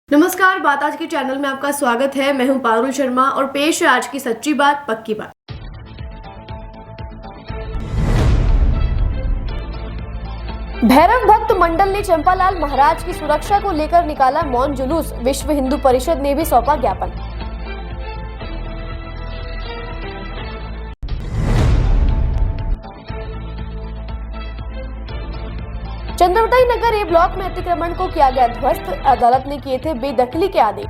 नमस्कार, बात आज के चैनल में आपका स्वागत है। मैं हूं पारुल शर्मा और पेश है आज की सच्ची बात पक्की बात। भैरव भक्त मंडल ने चंपालाल महाराज की सुरक्षा को लेकर निकाला मौन जुलूस। विश्व हिंदू परिषद ने भी सौंपा ज्ञापन। चंद्रवताई नगर ए ब्लॉक में अतिक्रमण को किया गया ध्वस्त। अदालत ने किए थे बेदखली के आदेश।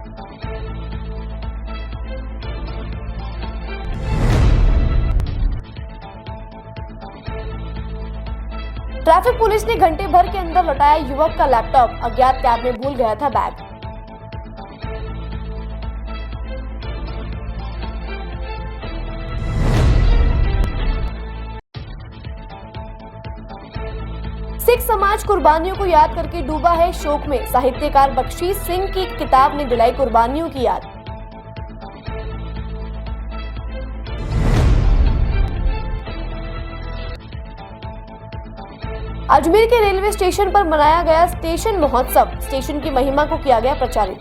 ट्रैफिक पुलिस ने घंटे भर के अंदर लौटाया युवक का लैपटॉप। अज्ञात कैब में भूल गया था बैग। सिख समाज कुर्बानियों को याद करके डूबा है शोक में। साहित्यकार बख्शीश सिंह की किताब ने दिलाई कुर्बानियों की याद। अजमेर के रेलवे स्टेशन पर मनाया गया स्टेशन महोत्सव। स्टेशन की महिमा को किया गया प्रचारित।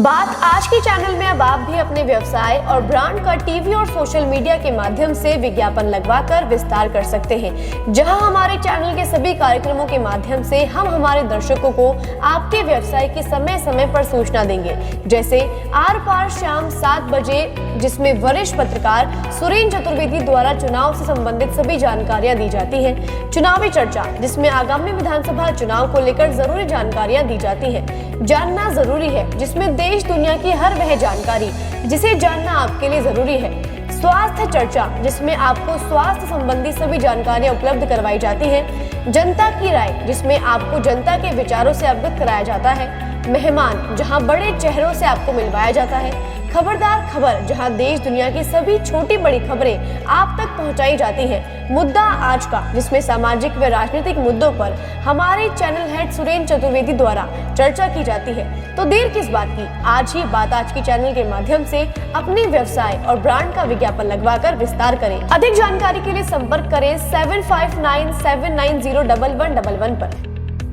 बात आज के चैनल में अब आप भी अपने व्यवसाय और ब्रांड का टीवी और सोशल मीडिया के माध्यम से विज्ञापन लगवाकर विस्तार कर सकते हैं, जहां हमारे चैनल के सभी कार्यक्रमों के माध्यम से हम हमारे दर्शकों को आपके व्यवसाय की समय समय पर सूचना देंगे। जैसे आर पार शाम 7 बजे, जिसमें वरिष्ठ पत्रकार सुरेंद्र चतुर्वेदी द्वारा चुनाव से संबंधित सभी जानकारियां दी जाती है। चुनावी चर्चा, जिसमें आगामी विधानसभा चुनाव को लेकर जरूरी जानकारियां दी जाती है। जानना जरूरी है, जिसमें देश दुनिया की हर वह जानकारी जिसे जानना आपके लिए जरूरी है। स्वास्थ्य चर्चा, जिसमें आपको स्वास्थ्य संबंधी सभी जानकारियां उपलब्ध करवाई जाती हैं। जनता की राय, जिसमें आपको जनता के विचारों से अवगत कराया जाता है। मेहमान, जहां बड़े चेहरों से आपको मिलवाया जाता है। खबरदार खबर, जहां देश दुनिया की सभी छोटी बड़ी खबरें आप तक पहुंचाई जाती हैं। मुद्दा आज का, जिसमें सामाजिक व राजनीतिक मुद्दों पर हमारे चैनल हेड सुरेंद्र चतुर्वेदी द्वारा चर्चा की जाती है। तो देर किस बात की, आज ही बात आज की चैनल के माध्यम से अपने व्यवसाय और ब्रांड का विज्ञापन लगवाकर विस्तार करें। अधिक जानकारी के लिए संपर्क करें 7597901111 पर।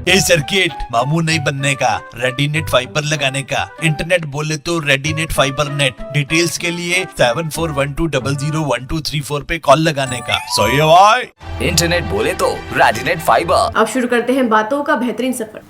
ये सर्किट मामू नहीं बनने का, रेडीनेट फाइबर लगाने का। इंटरनेट बोले तो रेडीनेट फाइबर नेट। डिटेल्स के लिए 7412001234 पे कॉल लगाने का। सही है भाई। इंटरनेट बोले तो रेडीनेट फाइबर। अब शुरू करते हैं बातों का बेहतरीन सफर।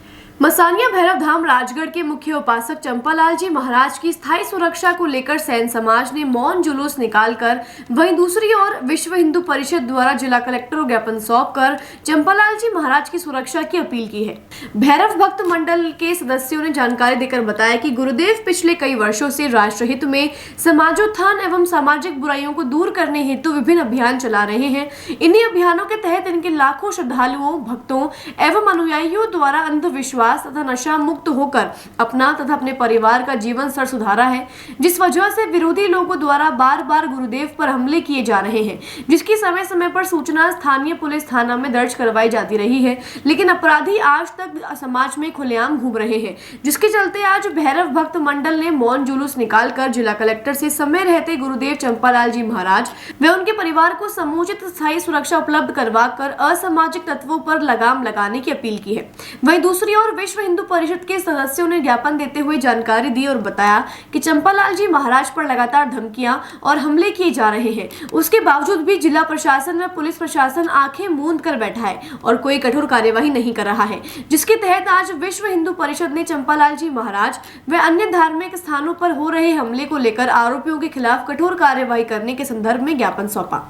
मसानिया भैरव धाम राजगढ़ के मुख्य उपासक चंपालाल जी महाराज की स्थायी सुरक्षा को लेकर सैन समाज ने मौन जुलूस निकालकर, वहीं दूसरी ओर विश्व हिंदू परिषद द्वारा जिला कलेक्टर को ज्ञापन सौंपकर चंपालाल जी महाराज की सुरक्षा की अपील की है। भैरव भक्त मंडल के सदस्यों ने जानकारी देकर बताया कि गुरुदेव पिछले कई वर्षों से राष्ट्रहित में समाजोत्थान एवं सामाजिक बुराइयों को दूर करने हेतु विभिन्न अभियान चला रहे हैं। इन्हीं अभियानों के तहत इनके लाखों श्रद्धालुओं, भक्तों एवं अनुयायियों द्वारा अंधविश्वास तथा नशा मुक्त होकर अपना तथा अपने परिवार का जीवन स्तर सुधारा है, जिस वजह से विरोधी लोगों द्वारा बार बार गुरुदेव पर हमले किए जा रहे हैं, जिसकी समय समय पर सूचना स्थानीय पुलिस थाना में दर्ज करवाई जाती रही है, लेकिन अपराधी आज तक समाज में खुलेआम घूम रहे हैं, जिसके चलते आज भैरव भक्त मंडल ने मौन जुलूस निकालकर जिला कलेक्टर से समय रहते गुरुदेव चंपालाल जी महाराज व उनके परिवार को समुचित स्थायी सुरक्षा उपलब्ध करवाकर असामाजिक तत्वों पर लगाम लगाने की अपील की है। वहीं दूसरी ओर विश्व हिंदू परिषद के सदस्यों ने ज्ञापन देते हुए जानकारी दी और बताया कि चंपालाल जी महाराज पर लगातार धमकियां और हमले किए जा रहे हैं। उसके बावजूद भी जिला प्रशासन व पुलिस प्रशासन आंखें मूंद कर बैठा है और कोई कठोर कार्यवाही नहीं कर रहा है, जिसके तहत आज विश्व हिंदू परिषद ने चंपालाल जी महाराज व अन्य धार्मिक स्थानों पर हो रहे हमले को लेकर आरोपियों के खिलाफ कठोर कार्यवाही करने के संदर्भ में ज्ञापन सौंपा।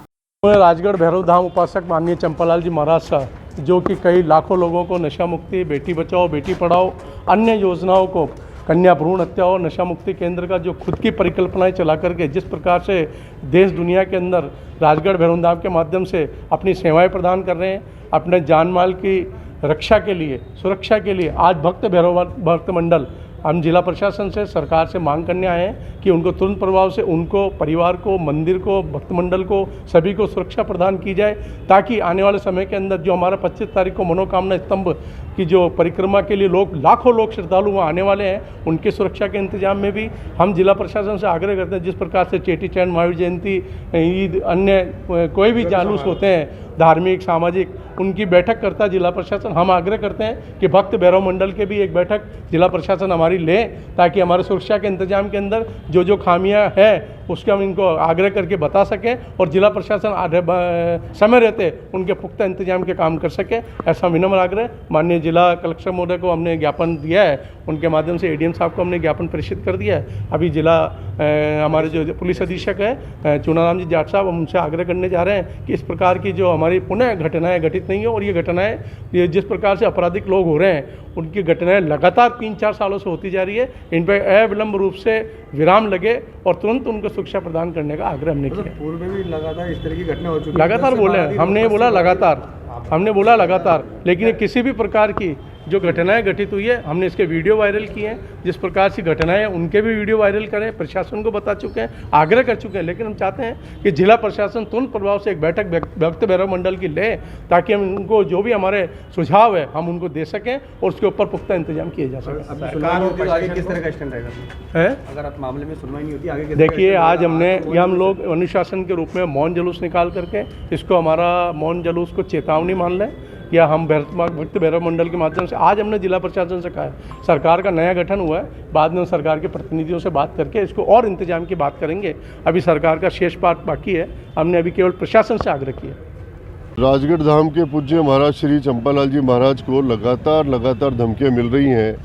राजगढ़ भैरव धाम उपासक माननीय चंपालाल जी महाराज का, जो कि कई लाखों लोगों को नशा मुक्ति, बेटी बचाओ बेटी पढ़ाओ, अन्य योजनाओं को, कन्या भ्रूण हत्या और नशा मुक्ति केंद्र का जो खुद की परिकल्पनाएं चला करके जिस प्रकार से देश दुनिया के अंदर राजगढ़ भैरव धाम के माध्यम से अपनी सेवाएं प्रदान कर रहे हैं, अपने जान माल की रक्षा के लिए, सुरक्षा के लिए आज भक्त मंडल हम जिला प्रशासन से, सरकार से मांग करने आए हैं कि उनको तुरंत प्रभाव से उनको, परिवार को, मंदिर को, भक्त मंडल को, सभी को सुरक्षा प्रदान की जाए, ताकि आने वाले समय के अंदर जो हमारा 25 तारीख को मनोकामना स्तंभ की जो परिक्रमा के लिए लाखों लोग श्रद्धालु वहाँ आने वाले हैं, उनकी सुरक्षा के इंतजाम में भी हम जिला प्रशासन से आग्रह करते हैं। जिस प्रकार से चेटी चंड, महावीर जयंती, ईद, अन्य कोई भी जालूस होते हैं धार्मिक सामाजिक, उनकी बैठक करता जिला प्रशासन। हम आग्रह करते हैं कि भक्त भैरव मंडल के भी एक बैठक जिला प्रशासन हमारी ले, ताकि हमारे सुरक्षा के इंतजाम के अंदर जो जो खामियां है उसके हम इनको आग्रह करके बता सकें और जिला प्रशासन समय रहते उनके पुख्ता इंतजाम के काम कर सके। ऐसा विनम्र आग्रह माननीय जिला कलेक्टर महोदय को हमने ज्ञापन दिया है, उनके माध्यम से एडीएम साहब को हमने ज्ञापन प्रेषित कर दिया है। अभी जिला हमारे जो पुलिस अधीक्षक है चुनाराम जी जाट साहब, हम उनसे आग्रह करने जा रहे हैं कि इस प्रकार की जो हमारी पुनः घटनाएं घटित नहीं हो, और ये घटनाएं ये जिस प्रकार से आपराधिक लोग हो रहे हैं उनकी घटनाएं लगातार 3-4 सालों से होती जा रही है, इन पर अविलंब रूप से विराम लगे और तुरंत उनको शिक्षा प्रदान करने का आग्रह हमने किया। पूर्व में भी लगातार इस तरह की घटना हो चुकी है। लगातार बोले, हमने ये बोला लगातार, हमने बोला लगातार, लेकिन किसी भी प्रकार की जो घटनाएं घटित हुई है हमने इसके वीडियो वायरल किए हैं। जिस प्रकार से घटनाएं हैं उनके भी वीडियो वायरल करें, प्रशासन को बता चुके हैं, आग्रह कर चुके हैं। लेकिन हम चाहते हैं कि जिला प्रशासन तुरंत प्रभाव से एक बैठक भक्त भैरव मंडल की ले, ताकि हम उनको जो भी हमारे सुझाव है हम उनको दे सकें और उसके ऊपर पुख्ता इंतजाम किए जा सकें। आगे किस तरह का स्टैंड रहेगा है? अगर आप मामले में सुनवाई नहीं होती आगे? देखिए, आज हमने ये हम लोग अनुशासन के रूप में मौन जुलूस निकाल करके इसको, हमारा मौन जुलूस को चेतावनी मान लें, या हम भक्त भैरव मंडल के माध्यम से आज हमने जिला प्रशासन से कहा है, सरकार का नया गठन हुआ है, बाद में सरकार के प्रतिनिधियों से बात करके इसको और इंतजाम की बात करेंगे। अभी सरकार का शेष पार्ट बाकी है, हमने अभी केवल प्रशासन से आग्रह किया। राजगढ़ धाम के पूज्य महाराज श्री चंपालाल जी महाराज को लगातार धमकियां मिल रही हैं।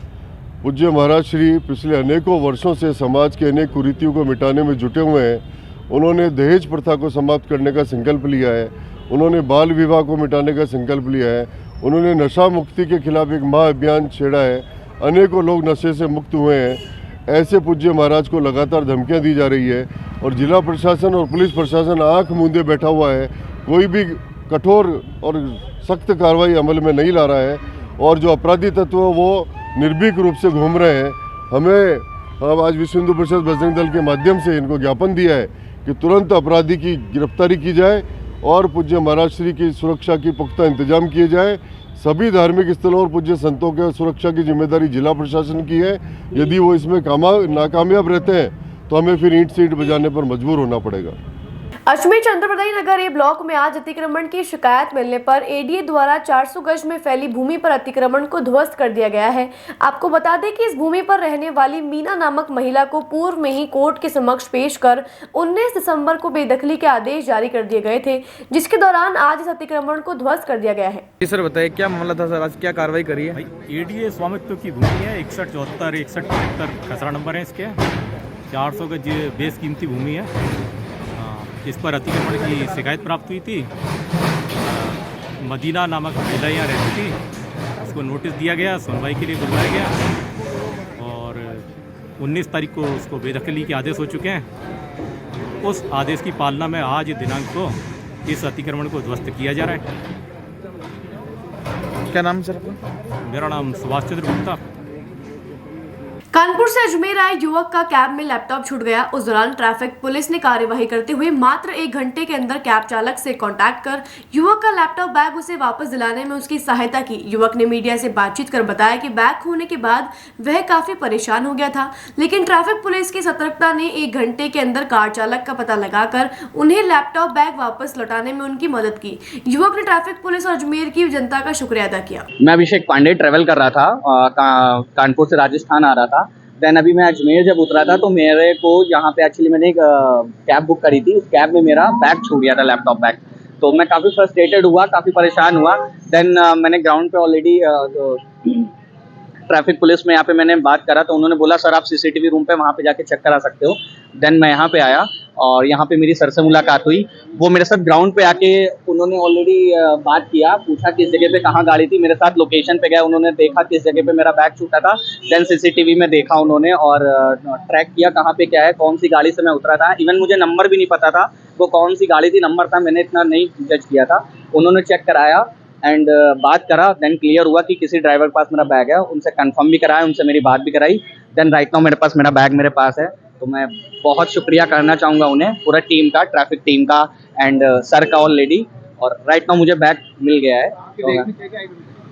पूज्य महाराज श्री पिछले अनेकों वर्षों से समाज के अनेक कुरीतियों को मिटाने में जुटे हुए हैं। उन्होंने दहेज प्रथा को समाप्त करने का संकल्प लिया है, उन्होंने बाल विवाह को मिटाने का संकल्प लिया है, उन्होंने नशा मुक्ति के खिलाफ एक महाअभियान छेड़ा है, अनेकों लोग नशे से मुक्त हुए हैं। ऐसे पूज्य महाराज को लगातार धमकियां दी जा रही है और जिला प्रशासन और पुलिस प्रशासन आंख मूंदे बैठा हुआ है, कोई भी कठोर और सख्त कार्रवाई अमल में नहीं ला रहा है, और जो अपराधी तत्व वो निर्भीक रूप से घूम रहे हैं। हम आज विश्व हिंदू परिषद बजरंग दल के माध्यम से इनको ज्ञापन दिया है कि तुरंत अपराधी की गिरफ्तारी की जाए और पूज्य महाराज श्री की सुरक्षा की पुख्ता इंतजाम किए जाए। सभी धार्मिक स्थलों और पूज्य संतों के सुरक्षा की जिम्मेदारी जिला प्रशासन की है। यदि वो इसमें नाकामयाब रहते हैं तो हमें फिर ईंट सीट बजाने पर मजबूर होना पड़ेगा। अजमेर चंद्रप्रदाई नगर ए ब्लॉक में आज अतिक्रमण की शिकायत मिलने पर एडीए द्वारा 400 गज में फैली भूमि पर अतिक्रमण को ध्वस्त कर दिया गया है। आपको बता दें कि इस भूमि पर रहने वाली मीना नामक महिला को पूर्व में ही कोर्ट के समक्ष पेश कर 19 दिसंबर को बेदखली के आदेश जारी कर दिए गए थे, जिसके दौरान आज इस अतिक्रमण को ध्वस्त कर दिया गया है। जी सर, बताइए क्या मामला था सर, आज क्या कार्रवाई करी है? एडीए स्वामित्व की भूमि है, 6174 6175 खसरा नंबर है इसके, 400 गज बेस कीमती भूमि है। इस पर अतिक्रमण की शिकायत प्राप्त हुई थी। मदीना नामक महिला यहाँ रहती थी, उसको नोटिस दिया गया, सुनवाई के लिए बुलवाया गया और 19 तारीख को उसको बेदखली के आदेश हो चुके हैं। उस आदेश की पालना में आज दिनांक को इस अतिक्रमण को ध्वस्त किया जा रहा है। क्या नाम सर आपका? मेरा नाम सुभाष चंद्र गुप्ता। कानपुर से अजमेर आए युवक का कैब में लैपटॉप छूट गया। उस दौरान ट्रैफिक पुलिस ने कार्यवाही करते हुए मात्र 1 घंटे के अंदर कैब चालक से कांटेक्ट कर युवक का लैपटॉप बैग उसे वापस दिलाने में उसकी सहायता की। युवक ने मीडिया से बातचीत कर बताया कि बैग खोने के बाद वह काफी परेशान हो गया था, लेकिन ट्रैफिक पुलिस की सतर्कता ने 1 घंटे के अंदर कार चालक का पता लगाकर उन्हें लैपटॉप बैग वापस लौटाने में उनकी मदद की। युवक ने ट्रैफिक पुलिस और अजमेर की जनता का शुक्रिया अदा किया। मैं अभिषेक पांडे ट्रैवल कर रहा था, कानपुर से राजस्थान आ रहा था। देन अभी मैं अजमेर जब उतरा था तो मेरे को यहाँ पे एक्चुअली मैंने एक कैब बुक करी थी। उस कैब में मेरा बैग छूट गया था, लैपटॉप बैग। तो मैं काफ़ी फ्रस्ट्रेटेड हुआ, काफ़ी परेशान हुआ। देन मैंने ग्राउंड पे ऑलरेडी ट्रैफिक पुलिस में यहाँ पे मैंने बात करा तो उन्होंने बोला सर आप सीसीटीवी रूम पे वहाँ पे जाके चेक करा सकते हो। देन मैं यहाँ पे आया और यहाँ पे मेरी सर से मुलाकात हुई। वो मेरे साथ ग्राउंड पे आके उन्होंने ऑलरेडी बात किया, पूछा किस जगह पे कहाँ गाड़ी थी, मेरे साथ लोकेशन पे गया, उन्होंने देखा किस जगह पे मेरा बैग छूटा था। देन सीसीटीवी में देखा उन्होंने और ट्रैक किया कहाँ पे क्या है, कौन सी गाड़ी से मैं उतरा था। इवन मुझे नंबर भी नहीं पता था वो कौन सी गाड़ी थी, नंबर था मैंने इतना नहीं जज किया था। उन्होंने चेक कराया एंड बात करा। देन क्लियर हुआ कि किसी ड्राइवर के पास मेरा बैग है, उनसे कंफर्म भी कराया, उनसे मेरी बात भी कराई। देन राइट नाउ मेरे पास मेरा बैग मेरे पास है। तो मैं बहुत शुक्रिया करना चाहूँगा उन्हें, पूरा टीम का, ट्रैफिक टीम का एंड सर का ऑलरेडी। और राइट नाउ मुझे बैग मिल गया है। तो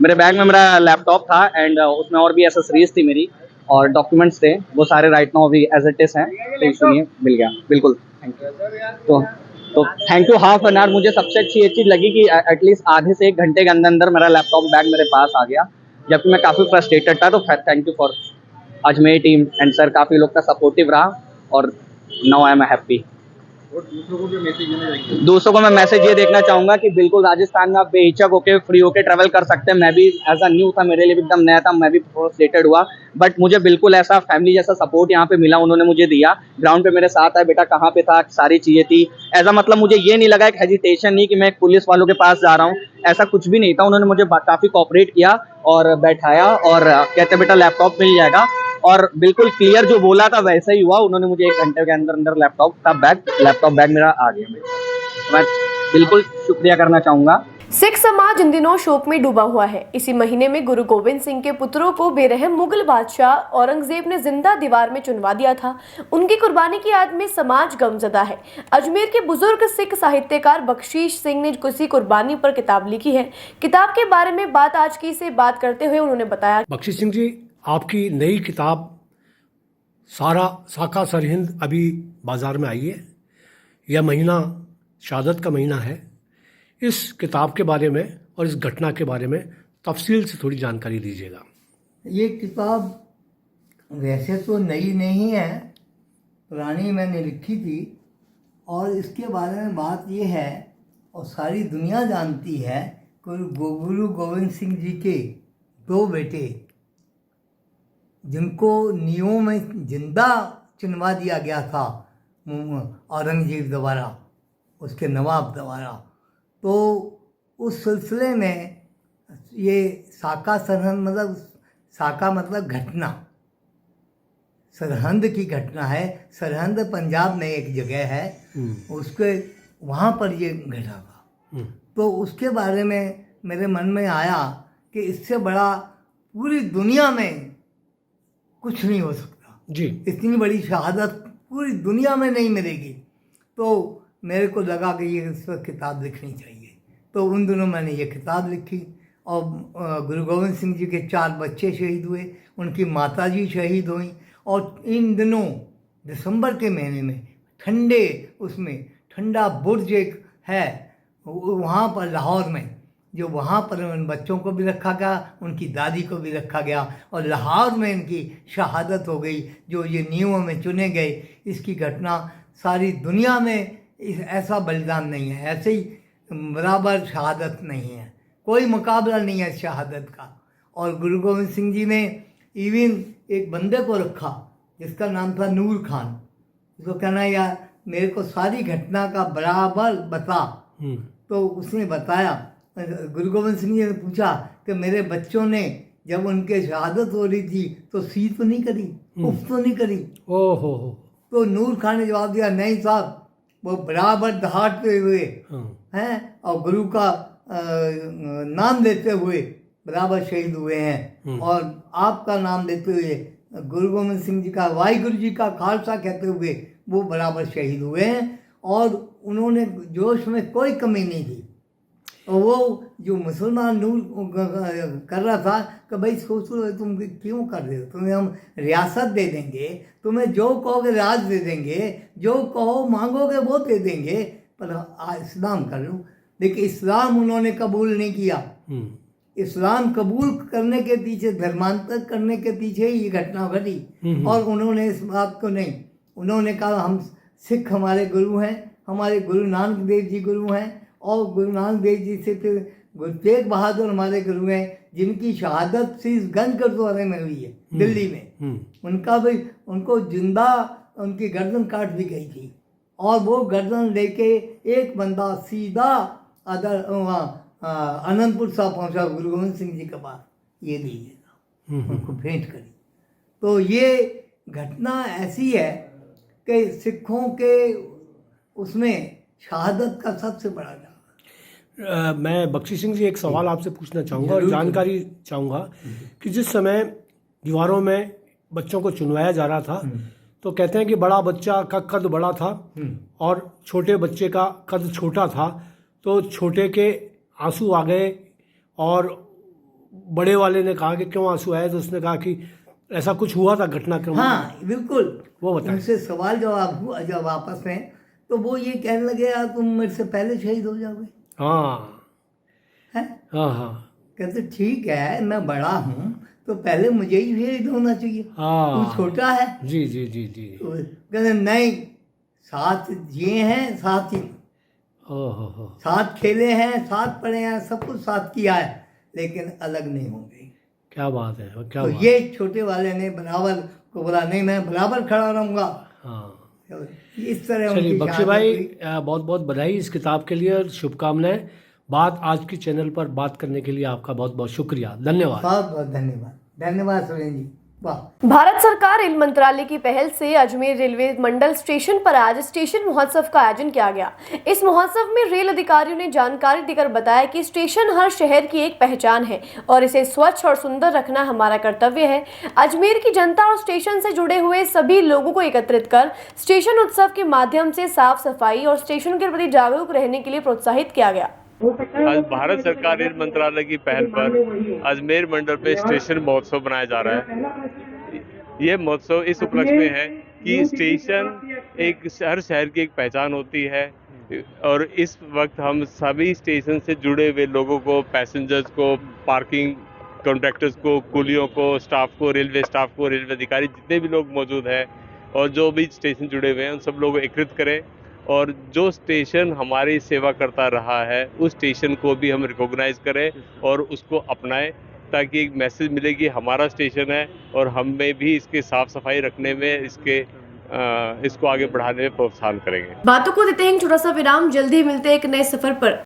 मेरे बैग में मेरा लैपटॉप था एंड उसमें और भी एसेसरीज थी मेरी और डॉक्यूमेंट्स थे, वो सारे राइट नाउ अभी एज इट इज हैं। तो इसलिए मिल गया, बिल्कुल थैंक यू। तो thank you. Half an hour मुझे सबसे अच्छी ये चीज़ लगी कि एटलीस्ट आधे से 1 घंटे के अंदर अंदर मेरा लैपटॉप बैग मेरे पास आ गया, जबकि मैं काफ़ी फ्रस्ट्रेटेड था। तो thank you for Ajmer team and sir, काफ़ी लोग का सपोर्टिव रहा और नाउ आई एम हैप्पी। दूसरों को मैं मैसेज ये देखना चाहूँगा कि बिल्कुल राजस्थान में आप बेहिचक होकर फ्री होकर ट्रैवल कर सकते हैं। मैं भी एज अ न्यू था, मेरे लिए भी एकदम नया था, मैं भी फ्रस्ट्रेटेड हुआ, बट मुझे बिल्कुल ऐसा फैमिली जैसा सपोर्ट यहाँ पे मिला, उन्होंने मुझे दिया। ग्राउंड पे मेरे साथ आए, बेटा कहाँ पे था, सारी चीज़ें थी। ऐसा मतलब मुझे ये नहीं लगा, एक हेजिटेशन नहीं कि मैं पुलिस वालों के पास जा रहा हूँ, ऐसा कुछ भी नहीं था। उन्होंने मुझे काफ़ी कोऑपरेट किया और बैठाया और कहते बेटा लैपटॉप मिल जाएगा, और बिल्कुल क्लियर जो बोला था वैसा ही हुआ। उन्होंने मुझे 1 घंटे के अंदर अंदर लैपटॉप बैग मेरा आ गया। मैं बिल्कुल शुक्रिया करना चाहूँगा। सिख समाज इन दिनों शोक में डूबा हुआ है। इसी महीने में गुरु गोविंद सिंह के पुत्रों को बेरहम मुगल बादशाह औरंगजेब ने जिंदा दीवार में चुनवा दिया था। उनकी कुर्बानी की याद में समाज गमजदा है। अजमेर के बुजुर्ग सिख साहित्यकार बख्शीश सिंह ने किसी कुर्बानी पर किताब लिखी है। किताब के बारे में बात आज की से बात करते हुए उन्होंने बताया, बख्शीश सिंह जी, आपकी नई किताब साका सरहिंद अभी बाजार में आई है। यह महीना शहादत का महीना है। इस किताब के बारे में और इस घटना के बारे में तफसील से थोड़ी जानकारी दीजिएगा। ये किताब वैसे तो नई नहीं है, पुरानी मैंने लिखी थी, और इसके बारे में बात ये है और सारी दुनिया जानती है, गुरु गोविंद सिंह जी के 2 बेटे जिनको नींवों में जिंदा चुनवा दिया गया था औरंगजेब द्वारा, उसके नवाब द्वारा। तो उस सिलसिले में ये साका मतलब घटना, सरहंद की घटना है। सरहंद पंजाब में एक जगह है, उसके वहाँ पर ये घटा था। तो उसके बारे में मेरे मन में आया कि इससे बड़ा पूरी दुनिया में कुछ नहीं हो सकता जी। इतनी बड़ी शहादत पूरी दुनिया में नहीं मिलेगी। तो मेरे को लगा कि ये इस पर किताब लिखनी चाहिए। तो उन दिनों मैंने ये किताब लिखी और गुरु गोविंद सिंह जी के 4 बच्चे शहीद हुए, उनकी माताजी शहीद हुई। और इन दिनों दिसंबर के महीने में ठंडा बुर्ज एक है वहाँ पर लाहौर में, जो वहाँ पर उन बच्चों को भी रखा गया, उनकी दादी को भी रखा गया, और लाहौर में इनकी शहादत हो गई, जो ये नींवों में चुने गए। इसकी घटना सारी दुनिया में ऐसा बलिदान नहीं है, ऐसे ही बराबर शहादत नहीं है, कोई मुकाबला नहीं है शहादत का। और गुरु गोविंद सिंह जी ने इवन एक बंदे को रखा जिसका नाम था नूर खान। उसको कहना यार मेरे को सारी घटना का बराबर बता। तो उसने बताया। गुरु गोविंद सिंह जी ने पूछा कि मेरे बच्चों ने जब उनके शहादत हो रही थी तो सी तो नहीं करी, उफ तो नहीं करी। ओहो। तो नूर खान ने जवाब दिया नहीं साहब, वो बराबर दहाड़ते हुए हैं और गुरु का नाम लेते हुए बराबर शहीद हुए हैं, और आपका नाम लेते हुए गुरु गोविंद सिंह जी का वाहिगुरु जी का खालसा कहते हुए वो बराबर शहीद हुए हैं। और उन्होंने जोश में कोई कमी नहीं थी। और वो जो मुसलमान नूर कर रहा था कि भाई सोच लो तुम क्यों कर रहे हो, तुम्हें हम रियासत दे देंगे, तुम्हें जो कहोगे राज दे देंगे, जो कहो मांगोगे वो दे देंगे, पर इस्लाम कर लो। लेकिन इस्लाम उन्होंने कबूल नहीं किया। इस्लाम कबूल करने के पीछे, धर्मांतर करने के पीछे ही ये घटना घटी। और उन्होंने इस बात को नहीं, उन्होंने कहा हम सिख हमारे गुरु हैं, हमारे गुरु नानक देव जी गुरु हैं, और गुरु नानक देव जी से फिर गुरु तेग बहादुर हमारे गुरु हैं, जिनकी शहादत शीशगंज गुरुद्वारे में हुई है दिल्ली में। उनका भी, उनको जिंदा उनकी गर्दन काट दी गई थी, और वो गर्दन लेके एक बंदा सीधा अनंतपुर साहब पहुंचा गुरु गोविंद सिंह जी के पास, ये लीजिएगा, उनको भेंट करी। तो ये घटना ऐसी है कि सिखों के उसमें शहादत का सबसे बड़ा नाम। मैं बख्शी सिंह जी एक सवाल आपसे पूछना चाहूँगा और जानकारी चाहूँगा कि जिस समय दीवारों में बच्चों को चुनवाया जा रहा था, तो कहते हैं कि बड़ा बच्चा का कद बड़ा था और छोटे बच्चे का कद छोटा था, तो छोटे के आंसू आ गए और बड़े वाले ने कहा कि क्यों आंसू आए, तो उसने कहा कि ऐसा कुछ हुआ था घटनाक्रम। हाँ बिल्कुल, वो बताएं। उनसे सवाल जवाब हुआ जब आपस में, तो वो ये कहने लगे यार तुम मेरे से पहले शहीद हो जाओगे। हाँ है? हाँ कहते ठीक है, मैं बड़ा हूँ तो पहले मुझे ही शहीद होना चाहिए, तू छोटा है। जी जी जी जी। तो कहते नहीं, साथ जिए हैं, साथ ही साथ खेले हैं, साथ पढ़े हैं, सब कुछ साथ किया है, लेकिन अलग नहीं होंगे। क्या बात है, क्या तो बात। ये छोटे वाले ने बराबर को बोला नहीं मैं बराबर खड़ा रहूँगा। हाँ इस तरह चलिए उनकी बख्शी भाई, शहादत बहुत बहुत बधाई इस किताब के लिए और शुभकामनाएं। बात आज की चैनल पर बात करने के लिए आपका बहुत बहुत शुक्रिया, धन्यवाद। बहुत बहुत धन्यवाद। धन्यवाद सुरेंद्र जी, वाह। भारत सरकार रेल मंत्रालय की पहल से अजमेर रेलवे मंडल स्टेशन पर आज स्टेशन महोत्सव का आयोजन किया गया। इस महोत्सव में रेल अधिकारियों ने जानकारी देकर बताया कि स्टेशन हर शहर की एक पहचान है और इसे स्वच्छ और सुंदर रखना हमारा कर्तव्य है। अजमेर की जनता और स्टेशन से जुड़े हुए सभी लोगों को एकत्रित कर स्टेशन उत्सव के माध्यम से साफ सफाई और स्टेशन के प्रति जागरूक रहने के लिए प्रोत्साहित किया गया। आज भारत सरकार रेल मंत्रालय की पहल पर अजमेर मंडल पे स्टेशन महोत्सव मनाया जा रहा है। ये महोत्सव इस उपलक्ष्य में है कि स्टेशन एक हर शहर की एक पहचान होती है, और इस वक्त हम सभी स्टेशन से जुड़े हुए लोगों को, पैसेंजर्स को, पार्किंग कॉन्ट्रैक्टर्स को, कुलियों को, स्टाफ को, रेलवे अधिकारी, जितने भी लोग मौजूद हैं और जो भी स्टेशन जुड़े हुए हैं, उन सब लोगों को एकत्रित करें, और जो स्टेशन हमारी सेवा करता रहा है उस स्टेशन को भी हम रिकॉग्नाइज करें और उसको अपनाएं, ताकि एक मैसेज मिले कि हमारा स्टेशन है और हमें भी इसके साफ सफाई रखने में, इसको आगे बढ़ाने में प्रोत्साहन करेंगे। बातों को देते हैं एक छोटा सा विराम, जल्दी मिलते हैं एक नए सफर पर।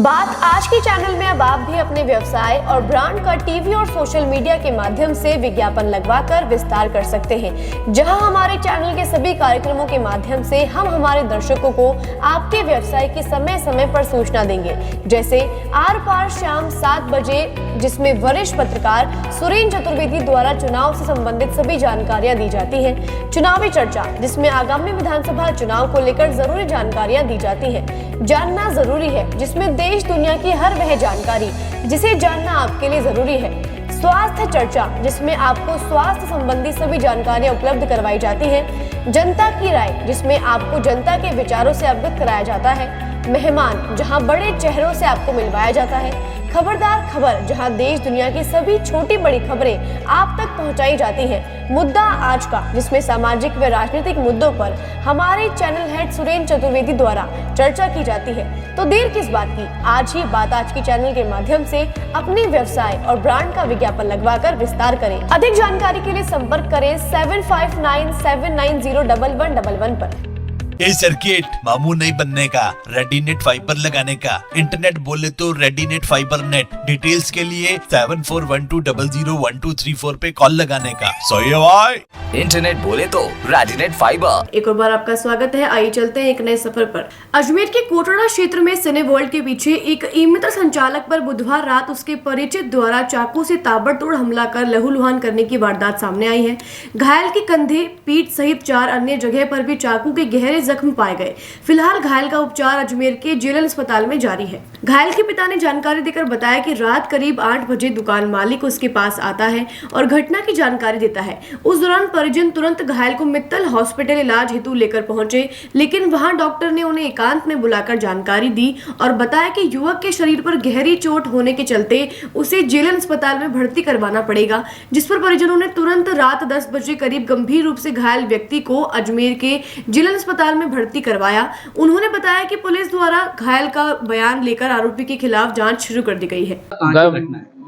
बात आज के चैनल में अब आप भी अपने व्यवसाय और ब्रांड का टीवी और सोशल मीडिया के माध्यम से विज्ञापन लगवाकर विस्तार कर सकते हैं, जहां हमारे चैनल के सभी कार्यक्रमों के माध्यम से हम हमारे दर्शकों को आपके व्यवसाय की समय समय पर सूचना देंगे, जैसे आर पार शाम 7 7 बजे, जिसमें वरिष्ठ पत्रकार सुरेंद्र चतुर्वेदी द्वारा चुनाव से संबंधित सभी जानकारियां दी जाती हैं। चुनावी चर्चा, जिसमें आगामी विधानसभा चुनाव को लेकर जरूरी जानकारियां दी जाती हैं। जानना जरूरी है, जिसमें देश दुनिया की हर वह जानकारी जिसे जानना आपके लिए जरूरी है। स्वास्थ्य चर्चा, जिसमें आपको स्वास्थ्य संबंधी सभी जानकारियां उपलब्ध करवाई जाती हैं। जनता की राय, जिसमें आपको जनता के विचारों से अवगत कराया जाता है। मेहमान, जहां बड़े चेहरों से आपको मिलवाया जाता है। खबरदार खबर, जहां देश दुनिया की सभी छोटी बड़ी खबरें आप तक पहुंचाई जाती हैं। मुद्दा आज का, जिसमें सामाजिक व राजनीतिक मुद्दों पर हमारे चैनल हेड सुरेंद्र चतुर्वेदी द्वारा चर्चा की जाती है। तो देर किस बात की, आज ही बात आज की चैनल के माध्यम से अपने व्यवसाय और ब्रांड का विज्ञापन लगवाकर विस्तार करें। अधिक जानकारी के लिए संपर्क करें 7597901111 पर। ये सर्किट मामू नहीं बनने का, रेडीनेट फाइबर लगाने का, इंटरनेट बोले तो रेडीनेट फाइबर नेट। डिटेल्स के लिए 7412001234 पे कॉल लगाने का। सो ये भाई, इंटरनेट बोले तो रेडिनेट फाइबर। एक और बार आपका स्वागत है। आइए चलते हैं एक नए सफर पर। अजमेर के कोटड़ा क्षेत्र में सिने वर्ल्ड के पीछे एक ई-मित्र संचालक पर बुधवार रात उसके परिचित द्वारा चाकू से ताबड़तोड़ हमला कर लहूलुहान करने की वारदात सामने आई है। घायल के कंधे, पीठ सहित 4 अन्य जगह पर भी चाकू के गहरे जख्म पाए गए। फिलहाल घायल का उपचार अजमेर के जेएल अस्पताल में जारी है। घायल के पिता ने जानकारी देकर बताया कि रात करीब 8 बजे दुकान मालिक उसके पास आता है और घटना की जानकारी देता है। उस दौरान परिजन तुरंत घायल को मित्तल हॉस्पिटल इलाज हेतु लेकर पहुंचे, लेकिन वहां डॉक्टर ने उन्हें एकांत में बुलाकर जानकारी दी और बताया कि युवक के शरीर पर गहरी चोट होने के चलते उसे जेएल अस्पताल में भर्ती करवाना पड़ेगा, जिस पर परिजनों ने तुरंत रात 10 बजे करीब गंभीर रूप से घायल व्यक्ति को अजमेर के जेएल अस्पताल में भर्ती करवाया। उन्होंने बताया कि पुलिस द्वारा घायल का बयान लेकर आरोपी के खिलाफ जांच शुरू कर दी गई है।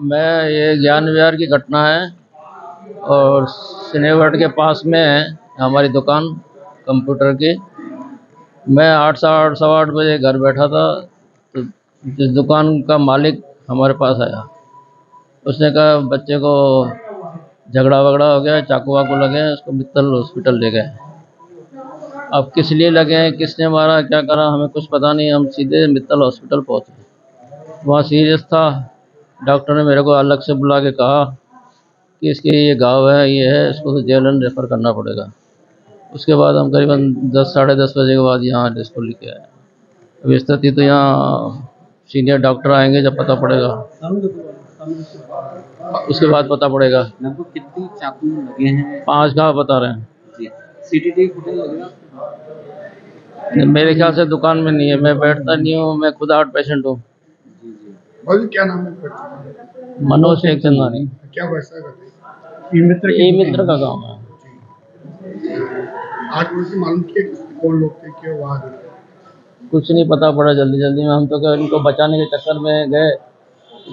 मैं ये ज्ञान विहार की घटना है और सिनेवर्ल्ड के पास में है हमारी दुकान कंप्यूटर की। मैं 8 बजे घर बैठा था तो जिस दुकान का मालिक हमारे पास आया, उसने कहा बच्चे को झगड़ा वगड़ा हो गया, चाकू वाकू लगे, उसको मित्तल हॉस्पिटल ले गए। अब किस लिए लगे हैं, किसने मारा, क्या करा, हमें कुछ पता नहीं। हम सीधे मित्तल हॉस्पिटल पहुँचे, वहाँ सीरियस था। डॉक्टर ने मेरे को अलग से बुला के कहा कि इसके ये घाव है, ये है, इसको तो जेएल रेफर करना पड़ेगा। उसके बाद हम करीबन 10 साढ़े 10 बजे के बाद यहाँ इसको लेके आए। अब स्थिति तो यहाँ सीनियर डॉक्टर आएंगे जब पता पड़ेगा, उसके बाद पता पड़ेगा। लगभग कितनी चाकू लगे हैं? 5 घाव बता रहे हैं। सीसीटीवी फुटेज लगेगा? मेरे ख्याल से दुकान में नहीं है, मैं बैठता नहीं हूँ, मैं खुद हार्ट पेशेंट हूँ। क्या नाम है? मनोज शेख चंदानी। क्या वैसा ई-मित्र का काम है। 8 बजे मालूम किया कौन लोग थे, क्यों वहाँ कुछ नहीं पता पड़ा जल्दी में। हम तो क्या इनको बचाने के चक्कर में गए,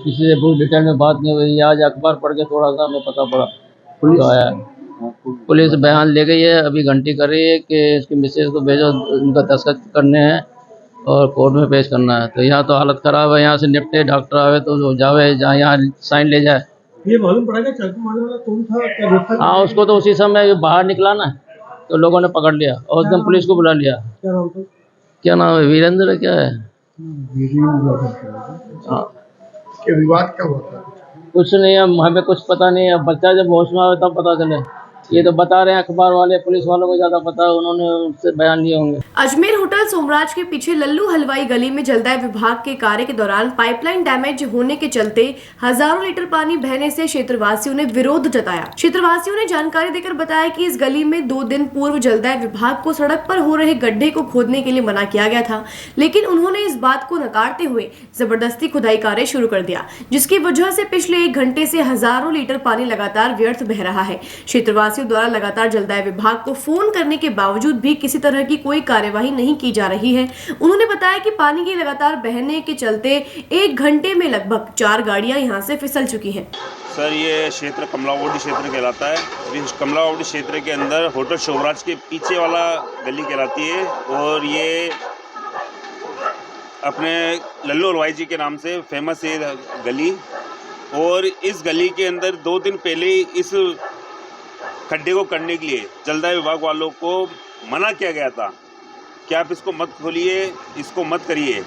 किसी से पूरी डिटेल में बात नहीं हुई। आज अखबार पढ़ के थोड़ा सा हमें पता पड़ा, पुलिस आया। पुलिस बयान ले गई है, अभी घंटी कर रही है कि इसकी मिसेज को भेजो, उनका दस्तखत करने हैं और कोर्ट में पेश करना है। तो यहाँ तो हालत ख़राब है, यहाँ से निपटे, डॉक्टर आवे तो जावे, जहाँ यहाँ साइन ले जाए। ये मालूम पड़ा कि चाकू मारने वाला कौन था? हाँ, उसको तो उसी समय बाहर निकला ना, तो लोगों ने पकड़ लिया और एकदम पुलिस को बुला लिया। क्या नाम है? वीरेंद्र क्या है? हाँ। विवाद क्या हुआ था? कुछ नहीं है, हमें कुछ पता नहीं है। बच्चा जब होश में आवे तब पता चले। ये तो बता रहे हैं अखबार वाले, पुलिस वालों को ज्यादा पता है, उन्होंने उससे बयान लिए होंगे। अजमेर होटल सोमराज के पीछे लल्लू हलवाई गली में जलदाय विभाग के कार्य के दौरान पाइपलाइन डैमेज होने के चलते हजारों लीटर पानी बहने से क्षेत्रवासियों ने विरोध जताया। क्षेत्रवासियों ने जानकारी देकर बताया कि इस गली में 2 दिन पूर्व जलदाय विभाग को सड़क पर हो रहे गड्ढे को खोदने के लिए मना किया गया था, लेकिन उन्होंने इस बात को नकारते हुए जबरदस्ती खुदाई कार्य शुरू कर दिया, जिसकी वजह से पिछले 1 घंटे से हजारों लीटर पानी लगातार व्यर्थ बह रहा है। क्षेत्रवासियों द्वारा लगातार जलदाय विभाग को फोन करने के बावजूद भी किसी तरह की कोई कार्यवाही नहीं की जा रही है। उन्होंने बताया कि पानी की लगातार बहने के चलते 1 घंटे में लगभग 4 गाड़ियां यहां से फिसल चुकी हैं। सर, ये क्षेत्र कमलावाड़ी क्षेत्र कहलाता है। इस कमलावाड़ी क्षेत्र के अंदर होटल सोमराज के पीछे वाला गली कहलाती है और ये अपने लल्लू हलवाई जी के नाम से फेमस है गली। और इस गली के अंदर 2 दिन पहले इस खड्डे को करने के लिए जलदाय विभाग वालों को मना किया गया था कि आप इसको मत खोलिए, इसको मत करिए,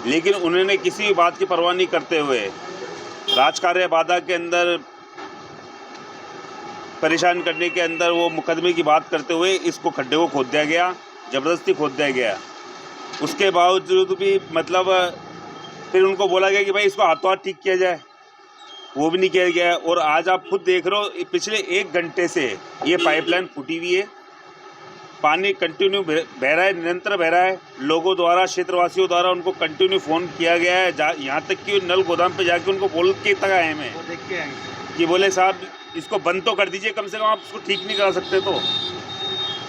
लेकिन उन्होंने किसी बात की परवाह नहीं करते हुए राजकार्य बाधा के अंदर परेशान करने के अंदर वो मुकदमे की बात करते हुए इसको खड्डे को खोद दिया गया, ज़बरदस्ती खोद दिया गया। उसके बावजूद भी मतलब फिर उनको बोला गया कि भाई इसको हाथों हाथ ठीक किया जाए, वो भी नहीं किया गया। और आज आप खुद देख रहे हो पिछले 1 घंटे से ये पाइपलाइन फूटी हुई है, पानी कंटिन्यू बह रहा है, निरंतर बह रहा है। लोगों द्वारा, क्षेत्रवासियों द्वारा उनको कंटिन्यू फ़ोन किया गया है, यहाँ तक कि नल गोदाम पे जाके उनको बोल के तक आए मैं कि बोले साहब इसको बंद तो कर दीजिए, कम से कम आप इसको ठीक नहीं करा सकते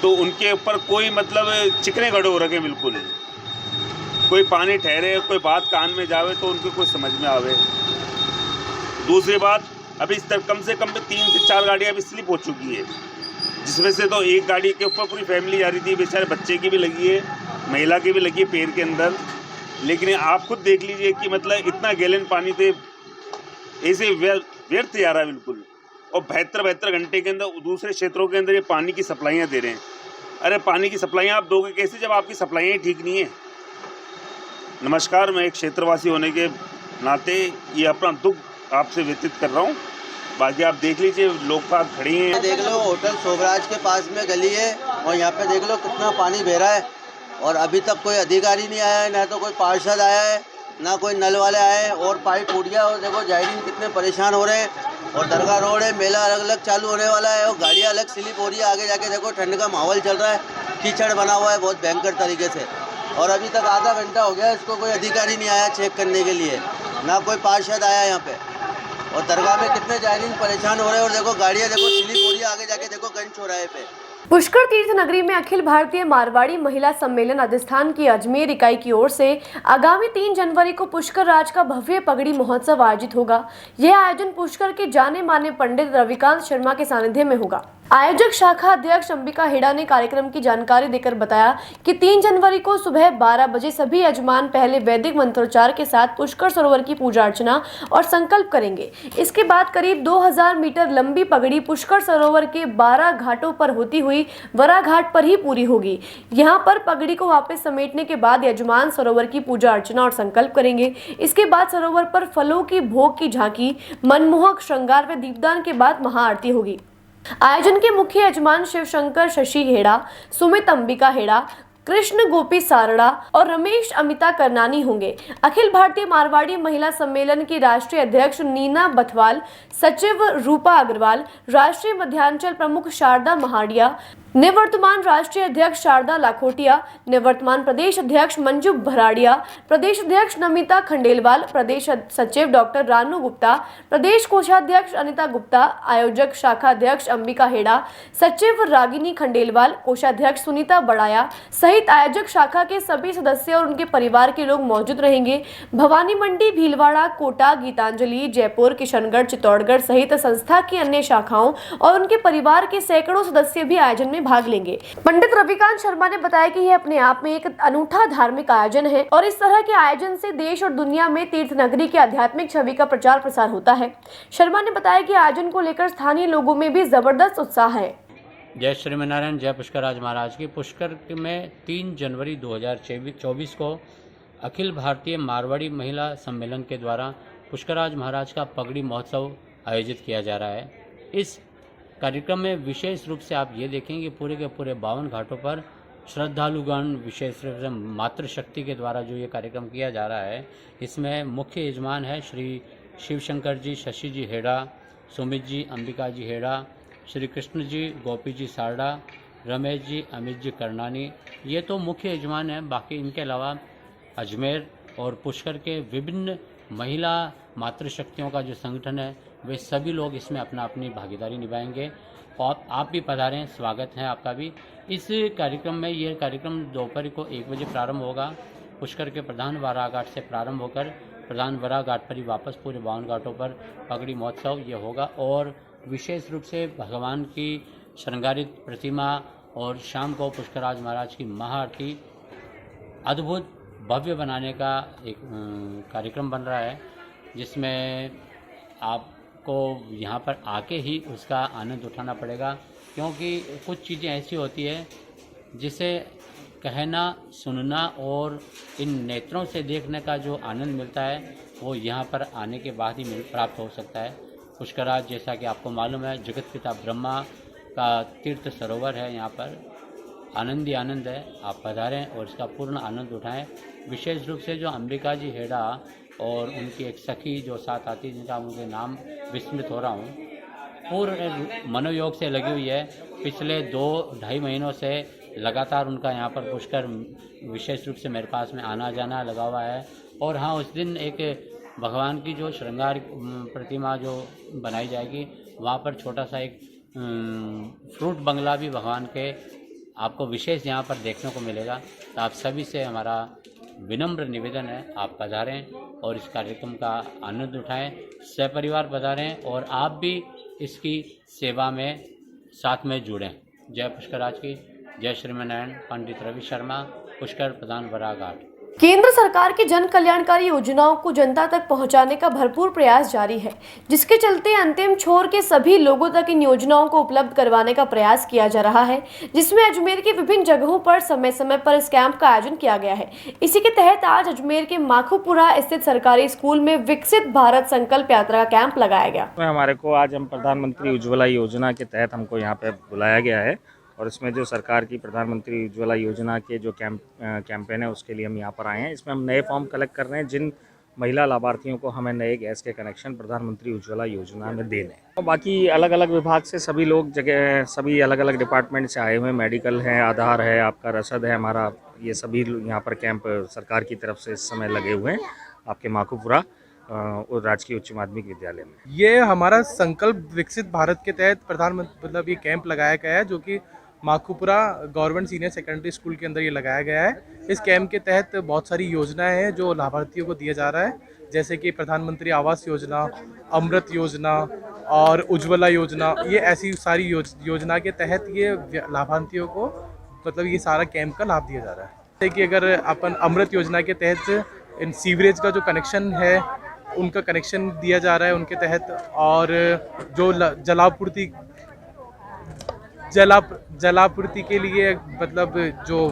तो उनके ऊपर कोई मतलब चिकने खड़े हो रखे बिल्कुल। कोई पानी ठहरे, कोई बात कान में जावे तो उनको कुछ समझ में आवे। दूसरी बात, अभी इस तरह कम से कम 3 से 4 गाड़ियाँ अभी स्लिप हो चुकी है, जिसमें से तो एक गाड़ी के ऊपर पूरी फैमिली जा रही थी, बेचारे बच्चे की भी लगी है, महिला की भी लगी है पैर के अंदर। लेकिन आप खुद देख लीजिए कि मतलब इतना गैलन पानी थे, ऐसे व्यर्थ जा रहा है बिल्कुल। और 72 घंटे के अंदर दूसरे क्षेत्रों के अंदर ये पानी की सप्लाइयाँ दे रहे हैं। अरे पानी की सप्लाइयाँ आप दोगे कैसे जब आपकी सप्लाइयाँ ही ठीक नहीं है। नमस्कार, मैं एक क्षेत्रवासी होने के नाते ये अपना दुख आपसे व्यतीत कर रहा हूँ। बाकी आप देख लीजिए, लोग बाग खड़े हैं। देख लो होटल शोभराज के पास में गली है और यहाँ पे देख लो कितना पानी बह रहा है और अभी तक कोई अधिकारी नहीं आया है, ना तो कोई पार्षद आया है, ना कोई नल वाले आए। और पाइप फूट गया और देखो जायरीन कितने परेशान हो रहे हैं। और दरगाह रोड है, मेला अलग अलग चालू होने वाला है और गाड़ियाँ अलग स्लिप हो रही है। आगे जाके देखो ठंड का माहौल चल रहा है, कीचड़ बना हुआ है बहुत भयंकर तरीके से। और अभी तक आधा घंटा हो गया, इसको कोई अधिकारी नहीं आया चेक करने के लिए, ना कोई पार्षद आया यहाँ पे। और दरगाह में कितने जायरीन परेशान हो रहे हैं। और देखो गाड़ियाँ देखो स्लिप हो रही है, आगे जाके देखो गंज चौराहे पे। पुष्कर तीर्थ नगरी में अखिल भारतीय मारवाड़ी महिला सम्मेलन राजस्थान की अजमेर इकाई की ओर से आगामी 3 जनवरी को पुष्कर राज का भव्य पगड़ी महोत्सव आयोजित होगा। यह आयोजन पुष्कर के जाने माने पंडित रविकांत शर्मा के सानिध्य में होगा। आयोजक शाखा अध्यक्ष अंबिका हेड़ा ने कार्यक्रम की जानकारी देकर बताया कि 3 जनवरी को सुबह 12 बजे सभी यजमान पहले वैदिक मंत्रोच्चार के साथ पुष्कर सरोवर की पूजा अर्चना और संकल्प करेंगे। इसके बाद करीब 2000 मीटर लंबी पगड़ी पुष्कर सरोवर के 12 घाटों पर होती हुई वरा घाट पर ही पूरी होगी। यहाँ पर पगड़ी को वापस समेटने के बाद यजमान सरोवर की पूजा अर्चना और संकल्प करेंगे। इसके बाद सरोवर पर फलों की भोग की झांकी, मनमोहक श्रृंगार व दीपदान के बाद महाआरती होगी। आयोजन के मुख्य यजमान शिवशंकर शशि हेड़ा, सुमित अंबिका हेड़ा, कृष्ण गोपी सारड़ा और रमेश अमिता करनानी होंगे। अखिल भारतीय मारवाड़ी महिला सम्मेलन की राष्ट्रीय अध्यक्ष नीना बथवाल, सचिव रूपा अग्रवाल, राष्ट्रीय मध्यांचल प्रमुख शारदा महाडिया, निवर्तमान राष्ट्रीय अध्यक्ष शारदा लाखोटिया, निवर्तमान प्रदेश अध्यक्ष मंजू भराड़िया, प्रदेश अध्यक्ष नमिता खंडेलवाल, प्रदेश सचिव डॉक्टर रानू गुप्ता, प्रदेश कोषाध्यक्ष अनिता गुप्ता, आयोजक शाखा अध्यक्ष अंबिका हेड़ा, सचिव रागिनी खंडेलवाल, कोषाध्यक्ष सुनीता बड़ाया सहित आयोजक शाखा के सभी सदस्य और उनके परिवार के लोग मौजूद रहेंगे। भवानी मंडी, भीलवाड़ा, कोटा, गीतांजलि, जयपुर, किशनगढ़, चित्तौड़गढ़ सहित संस्था की अन्य शाखाओं और उनके परिवार के सैकड़ों सदस्य भी आयोजन में भाग लेंगे। पंडित रविकांत शर्मा ने बताया कि यह अपने आप में एक अनूठा धार्मिक आयोजन है और इस तरह के आयोजन से देश और दुनिया में तीर्थ नगरी की आध्यात्मिक छवि का प्रचार प्रसार होता है। शर्मा ने बताया कि आयोजन को लेकर स्थानीय लोगों में भी जबरदस्त उत्साह है। जय श्रीमनारायण, जय पुष्कर राज महाराज की। पुष्कर में 3 जनवरी 2024 को अखिल भारतीय मारवाड़ी महिला सम्मेलन के द्वारा पुष्कर राज महाराज का पगड़ी महोत्सव आयोजित किया जा रहा है। इस कार्यक्रम में विशेष रूप से आप ये देखेंगे कि पूरे के पूरे 52 घाटों पर श्रद्धालुगण विशेष रूप से मातृशक्ति के द्वारा जो ये कार्यक्रम किया जा रहा है, इसमें मुख्य यजमान है श्री शिवशंकर जी शशि जी हेड़ा, सुमित जी अंबिका जी हेड़ा, श्री कृष्ण जी गोपी जी सारड़ा, रमेश जी अमित जी करनानी, ये तो मुख्य यजमान हैं। बाकी इनके अलावा अजमेर और पुष्कर के विभिन्न महिला मातृशक्तियों का जो संगठन है, वे सभी लोग इसमें अपना अपनी भागीदारी निभाएंगे। और आप भी पधारें, स्वागत है आपका भी इस कार्यक्रम में। ये कार्यक्रम दोपहर को 1 बजे प्रारंभ होगा। पुष्कर के प्रधान वराह घाट से प्रारंभ होकर प्रधान वराह घाट पर ही वापस पूरे 52 घाटों पर पगड़ी महोत्सव ये होगा। और विशेष रूप से भगवान की श्रृंगारित प्रतिमा और शाम को पुष्कर राज महाराज की महाआरती अद्भुत भव्य बनाने का एक कार्यक्रम बन रहा है, जिसमें आपको यहाँ पर आके ही उसका आनंद उठाना पड़ेगा, क्योंकि कुछ चीज़ें ऐसी होती है जिसे कहना, सुनना और इन नेत्रों से देखने का जो आनंद मिलता है वो यहाँ पर आने के बाद ही प्राप्त हो सकता है। पुष्कराज, जैसा कि आपको मालूम है, जगत पिता ब्रह्मा का तीर्थ सरोवर है। यहाँ पर आनंद ही आनंद है। आप पधारें और इसका पूर्ण आनंद उठाएं। विशेष रूप से जो अंबिका जी हेडा और उनकी एक सखी जो साथ आती, जिनका मुझे नाम विस्मृत हो रहा हूँ, पूर्ण मनोयोग से लगी हुई है। पिछले 2-2.5 महीनों से लगातार उनका यहाँ पर पुष्कर विशेष रूप से मेरे पास में आना जाना लगा हुआ है। और हाँ, उस दिन एक भगवान की जो श्रृंगार प्रतिमा जो बनाई जाएगी, वहाँ पर छोटा सा एक फ्रूट बंगला भी भगवान के आपको विशेष यहाँ पर देखने को मिलेगा। तो आप सभी से हमारा विनम्र निवेदन है, आप पधारें और इस कार्यक्रम का आनंद उठाएं, सपरिवार पधारें और आप भी इसकी सेवा में साथ में जुड़ें। जय पुष्कराज की जय। श्रीमनारायण, पंडित रवि शर्मा, पुष्कर प्रधान बराघाट। केंद्र सरकार की जन कल्याणकारी योजनाओं को जनता तक पहुंचाने का भरपूर प्रयास जारी है, जिसके चलते अंतिम छोर के सभी लोगों तक इन योजनाओं को उपलब्ध करवाने का प्रयास किया जा रहा है, जिसमें अजमेर के विभिन्न जगहों पर समय समय पर इस कैंप का आयोजन किया गया है। इसी के तहत आज अजमेर के माखूपुरा स्थित सरकारी स्कूल में विकसित भारत संकल्प यात्रा का कैंप लगाया गया। हमारे को आज हम प्रधानमंत्री उज्ज्वला योजना के तहत हमको यहाँ पे बुलाया गया है और इसमें जो सरकार की प्रधानमंत्री उज्ज्वला योजना के जो कैंपेन है उसके लिए हम यहाँ पर आए हैं। इसमें हम नए फॉर्म कलेक्ट कर रहे हैं जिन महिला लाभार्थियों को हमें नए गैस के कनेक्शन प्रधानमंत्री उज्ज्वला योजना में देने हैं। और बाकी अलग अलग विभाग से सभी लोग सभी अलग अलग डिपार्टमेंट से आए हुए हैं। मेडिकल है, आधार है, आपका रसद है, हमारा ये सभी यहाँ पर कैंप सरकार की तरफ से इस समय लगे हुए हैं आपके माखूपुरा और राजकीय उच्च माध्यमिक विद्यालय में। ये हमारा संकल्प विकसित भारत के तहत प्रधानमंत्री मतलब ये कैंप लगाया गया है, जो कि Makhupura government senior secondary school के अंदर ये लगाया गया है। इस कैंप के तहत बहुत सारी योजनाएं हैं जो लाभार्थियों को दिया जा रहा है, जैसे कि प्रधानमंत्री आवास योजना, अमृत योजना और उज्ज्वला योजना। ये ऐसी सारी योजना के तहत ये लाभार्थियों को मतलब ये सारा कैंप का लाभ दिया जा रहा है। जैसे कि अगर अपन अमृत योजना के तहत इन सीवरेज का जो कनेक्शन है उनका कनेक्शन दिया जा रहा है उनके तहत, और जो जलापूर्ति के लिए मतलब जो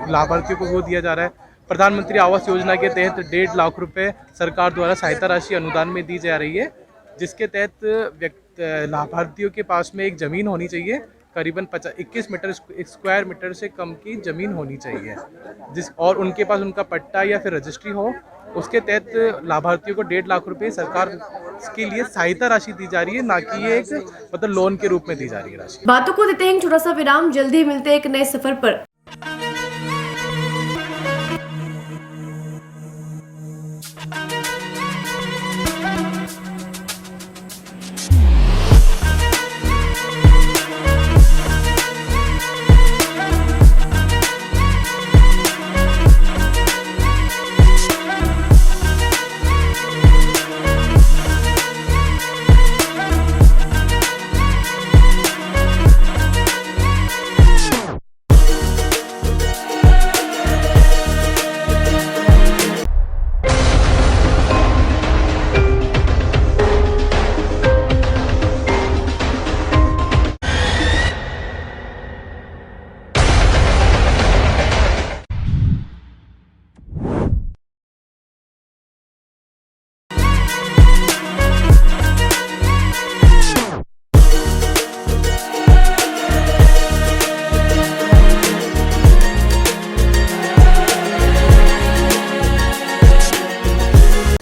लाभार्थियों को वो दिया जा रहा है। प्रधानमंत्री आवास योजना के तहत 1.5 लाख रुपए सरकार द्वारा सहायता राशि अनुदान में दी जा रही है, जिसके तहत लाभार्थियों के पास में एक ज़मीन होनी चाहिए, करीबन 21 स्क्वायर मीटर से कम की ज़मीन होनी चाहिए, और उनके पास उनका पट्टा या फिर रजिस्ट्री हो। उसके तहत लाभार्थियों को 1.5 लाख रुपए सरकार के लिए सहायता राशि दी जा रही है, ना कि ये एक मतलब लोन के रूप में दी जा रही है राशि। बातों को देते हैं छोटा सा विराम, जल्दी मिलते हैं एक नए सफर पर।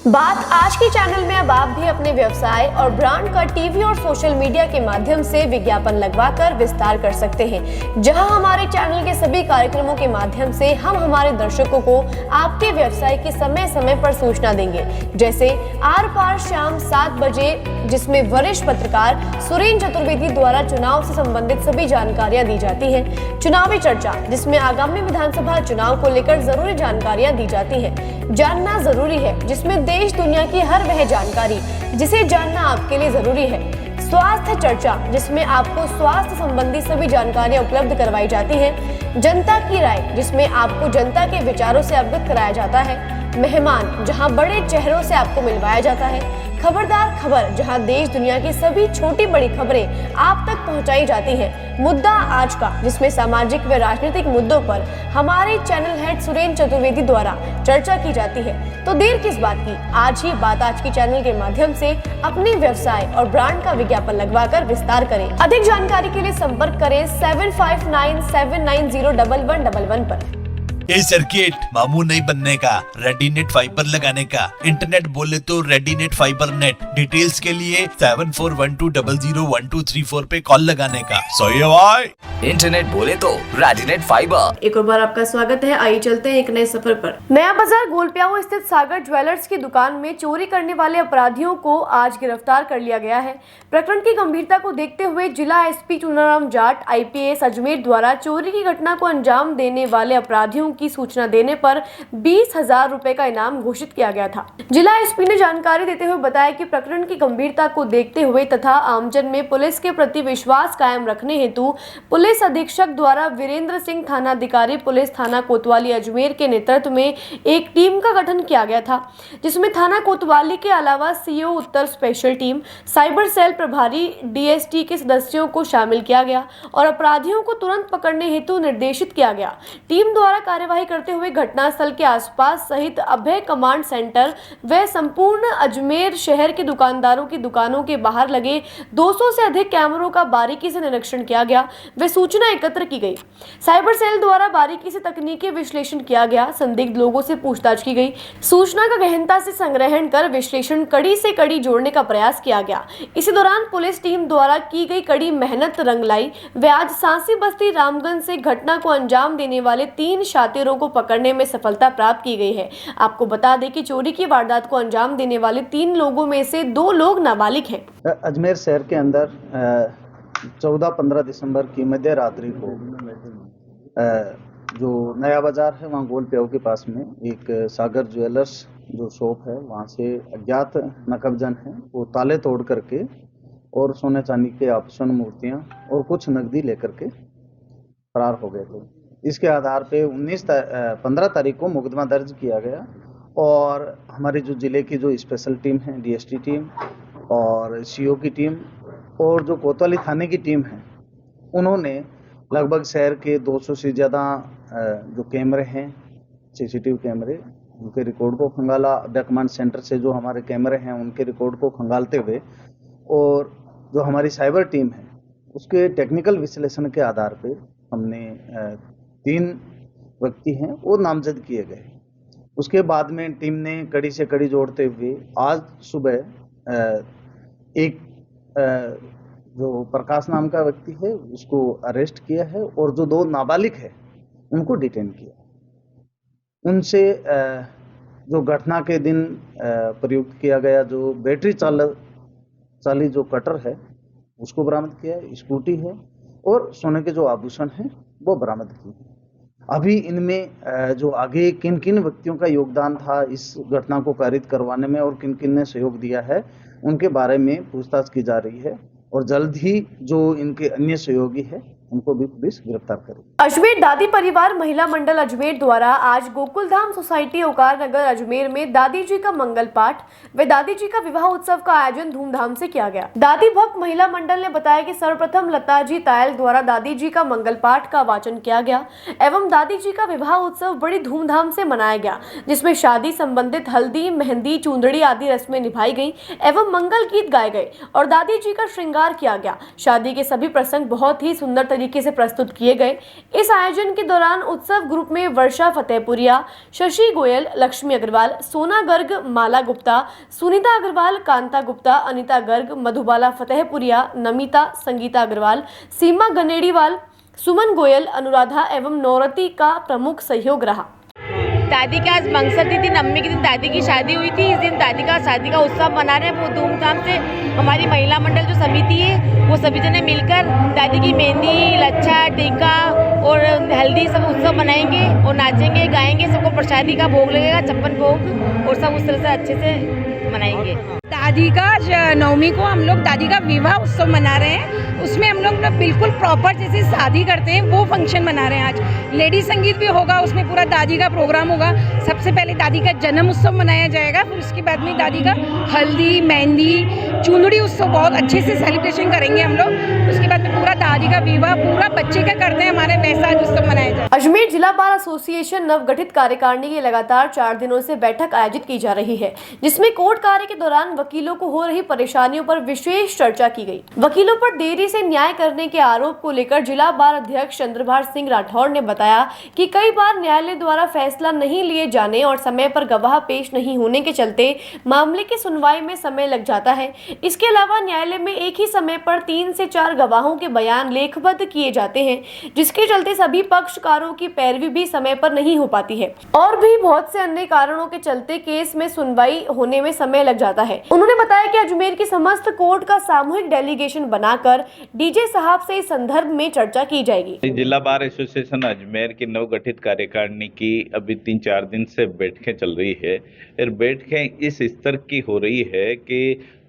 बात आज के चैनल में अब आप भी अपने व्यवसाय और ब्रांड का टीवी और सोशल मीडिया के माध्यम से विज्ञापन लगवाकर विस्तार कर सकते हैं, जहां हमारे चैनल के सभी कार्यक्रमों के माध्यम से हम हमारे दर्शकों को आपके व्यवसाय की समय समय पर सूचना देंगे। जैसे आर पार शाम 7 बजे, जिसमें वरिष्ठ पत्रकार सुरेंद्र चतुर्वेदी द्वारा चुनाव से संबंधित सभी जानकारियां दी जाती है। चुनावी चर्चा, जिसमें आगामी विधानसभा चुनाव को लेकर जरूरी जानकारियां दी जाती है। जानना जरूरी है, जिसमें देश दुनिया की हर वह जानकारी जिसे जानना आपके लिए जरूरी है। स्वास्थ्य चर्चा, जिसमें आपको स्वास्थ्य संबंधी सभी जानकारियां उपलब्ध करवाई जाती हैं। जनता की राय, जिसमें आपको जनता के विचारों से अवगत कराया जाता है। मेहमान, जहां बड़े चेहरों से आपको मिलवाया जाता है। खबरदार खबर, जहां देश दुनिया की सभी छोटी बड़ी खबरें आप तक पहुंचाई जाती हैं। मुद्दा आज का, जिसमें सामाजिक व राजनीतिक मुद्दों पर हमारे चैनल हेड सुरेंद्र चतुर्वेदी द्वारा चर्चा की जाती है। तो देर किस बात की, आज ही बात आज की चैनल के माध्यम से अपने व्यवसाय और ब्रांड का विज्ञापन लगवाकर विस्तार करें। अधिक जानकारी के लिए संपर्क करें 7597901111 पर। ये सर्किट मामू नहीं बनने का, रेडीनेट फाइबर लगाने का, इंटरनेट बोले तो रेडीनेट फाइबर नेट। डिटेल्स के लिए 7412001234 पे कॉल लगाने का। सो ये भाई, इंटरनेट बोले तो रेडीनेट फाइबर। एक और बार आपका स्वागत है। आइए चलते हैं एक नए सफर पर। नया बाजार गोलपियाओ स्थित सागर ज्वेलर्स की दुकान में चोरी करने वाले अपराधियों को आज गिरफ्तार कर लिया गया है। प्रकरण की गंभीरता को देखते हुए जिला एसपी चुनाराम जाट IPS अजमेर द्वारा चोरी की घटना को अंजाम देने वाले अपराधियों की सूचना देने पर 20,000 रुपए का इनाम घोषित किया गया था। जिला एसपी ने जानकारी देते हुए बताया कि प्रकरण की गंभीरता को देखते हुए तथा आमजन में पुलिस के प्रति विश्वास कायम रखने हेतु पुलिस अधीक्षक द्वारा वीरेंद्र सिंह थानाधिकारी पुलिस थाना कोतवाली अजमेर के नेतृत्व में एक टीम का गठन किया गया था, जिसमें थाना कोतवाली के अलावा CO उत्तर स्पेशल टीम, साइबर सेल प्रभारी, DST के सदस्यों को शामिल किया गया और अपराधियों को तुरंत पकड़ने हेतु निर्देशित किया गया। टीम द्वारा कार्यवाही करते हुए घटनास्थल के आसपास सहित अभय कमांड सेंटर व संपूर्ण अजमेर शहर के दुकानदारों की दुकानों के बाहर लगे 200 से अधिक कैमरों का बारीकी से निरीक्षण किया गया व सूचना एकत्र की गई। साइबर सेल द्वारा बारीकी से तकनीकी विश्लेषण किया गया, संदिग्ध लोगों से पूछताछ की गई, सूचना का गहनता से संग्रहण कर विश्लेषण कड़ी से कड़ी जोड़ने का प्रयास किया गया। इसी दौरान पुलिस टीम द्वारा की गई कड़ी मेहनत रंग लाई व आज सांसी बस्ती रामगंज से घटना को अंजाम देने वाले 3 शातिरों को पकड़ने में सफलता प्राप्त की गई है। आपको बता दें कि चोरी की वारदात को अंजाम देने वाले 3 लोगों में से 2 लोग नाबालिग हैं। अजमेर शहर के अंदर 14-15 दिसंबर की मध्य रात्रि को जो नया बाजार है वहाँ गोलपियाओ के पास में एक सागर ज्वेलर्स जो शॉप है, वहाँ से अज्ञात नकबजन है वो ताले तोड़ करके और सोने चांदी के आभूषण, मूर्तियाँ और कुछ नकदी लेकर के फरार हो गए थे। इसके आधार पे 15 तारीख को मुकदमा दर्ज किया गया और हमारी जो ज़िले की जो स्पेशल टीम है, DST टीम और CO की टीम और जो कोतवाली थाने की टीम है, उन्होंने लगभग शहर के 200 से ज़्यादा जो कैमरे हैं, CCTV कैमरे, उनके रिकॉर्ड को खंगाला। अड्डा कमांड सेंटर से जो हमारे कैमरे हैं उनके रिकॉर्ड को खंगालते हुए और जो हमारी साइबर टीम है उसके टेक्निकल विश्लेषण के आधार पे हमने 3 व्यक्ति हैं वो नामजद किए गए। उसके बाद में टीम ने कड़ी से कड़ी जोड़ते हुए आज सुबह एक जो प्रकाश नाम का व्यक्ति है उसको अरेस्ट किया है और जो 2 नाबालिग है उनको डिटेन किया। उनसे जो घटना के दिन प्रयुक्त किया गया जो बैटरी चालित जो कटर है उसको बरामद किया है, स्कूटी है और सोने के जो आभूषण हैं वो बरामद किए हैं। अभी इनमें जो आगे किन किन व्यक्तियों का योगदान था इस घटना को कारित करवाने में और किन किन ने सहयोग दिया है उनके बारे में पूछताछ की जा रही है और जल्द ही जो इनके अन्य सहयोगी है उनको भी पुलिस गिरफ्तार करेगी। अजमेर दादी परिवार महिला मंडल अजमेर द्वारा आज गोकुलधाम सोसाइटी ओकार नगर अजमेर में दादी जी का मंगल पाठ व दादी जी का विवाह उत्सव का आयोजन धूमधाम से किया गया। दादी भक्त महिला मंडल ने बताया कि सर्वप्रथम लता जी तायल द्वारा दादी जी का मंगल पाठ का वाचन किया गया एवं दादी जी का विवाह उत्सव बड़ी धूमधाम से मनाया गया, जिसमें शादी संबंधित हल्दी, मेहंदी, चुंदड़ी आदि रस्में निभाई गई एवं मंगल गीत गाए गए और दादी जी का श्रृंगार किया गया। शादी के सभी प्रसंग बहुत ही सुंदर तरीके से प्रस्तुत किए गए। इस आयोजन के दौरान उत्सव ग्रुप में वर्षा फतेहपुरिया, शशि गोयल, लक्ष्मी अग्रवाल, सोना गर्ग, माला गुप्ता, सुनीता अग्रवाल, कांता गुप्ता, अनीता गर्ग, मधुबाला फतेहपुरिया, नमिता, संगीता अग्रवाल, सीमा गनेड़ीवाल, सुमन गोयल, अनुराधा एवं नौरती का प्रमुख सहयोग रहा। दादी का आज मंगल तिथि नवमी के दिन दादी की शादी हुई थी। इस दिन दादी का शादी का उत्सव मना रहे हैं बहुत धूमधाम से। हमारी महिला मंडल जो समिति है वो सभी जने मिलकर दादी की मेहंदी, लच्छा, टीका और हल्दी सब उत्सव मनाएंगे और नाचेंगे, गाएंगे। सबको प्रसादी का भोग लगेगा, 56 भोग, और सब उस तरह से अच्छे से मनाएंगे। दादी का नवमी को हम लोग दादी का विवाह उत्सव मना रहे हैं। उसमें हम लोग बिल्कुल प्रॉपर जैसे शादी करते हैं वो फंक्शन मना रहे हैं। आज लेडी संगीत भी होगा, उसमें पूरा दादी का प्रोग्राम होगा। सबसे पहले दादी का जन्म उत्सव मनाया जाएगा, फिर उसके बाद में दादी का हल्दी, मेहंदी, चुनरी उत्सव बहुत अच्छे से सेलिब्रेशन करेंगे हम लोग। उसके बाद में पूरा दादी का विवाह पूरा बच्चे का करते हैं, हमारे वैसा आज उत्सव मनाया जाएगा। अजमेर जिला बार एसोसिएशन नवगठित कार्यकारिणी की लगातार 4 दिनों से बैठक आयोजित की जा रही है, जिसमें कोर्ट कार्य के दौरान वकीलों को हो रही परेशानियों पर विशेष चर्चा की गई। वकीलों पर देरी से न्याय करने के आरोप को लेकर जिला बार अध्यक्ष चंद्रभान सिंह राठौड़ ने बताया कि कई बार न्यायालय द्वारा फैसला नहीं लिए जाने और समय पर गवाह पेश नहीं होने के चलते मामले की सुनवाई में समय लग जाता है। इसके अलावा न्यायालय में एक ही समय पर 3 से 4 गवाहों के बयान लेखबद्ध किए जाते हैं, जिसके चलते सभी पक्षकारों की पैरवी भी समय पर नहीं हो पाती है और भी बहुत से अन्य कारणों के चलते केस में सुनवाई होने में समय लग जाता है। उन्होंने बताया कि अजमेर की समस्त कोर्ट का सामूहिक डेलीगेशन बनाकर डीजे साहब से इस संदर्भ में चर्चा की जाएगी। जिला बार एसोसिएशन अजमेर की नवगठित कार्यकारिणी की अभी 3-4 दिन से बैठकें चल रही है और बैठकें इस स्तर की हो रही है कि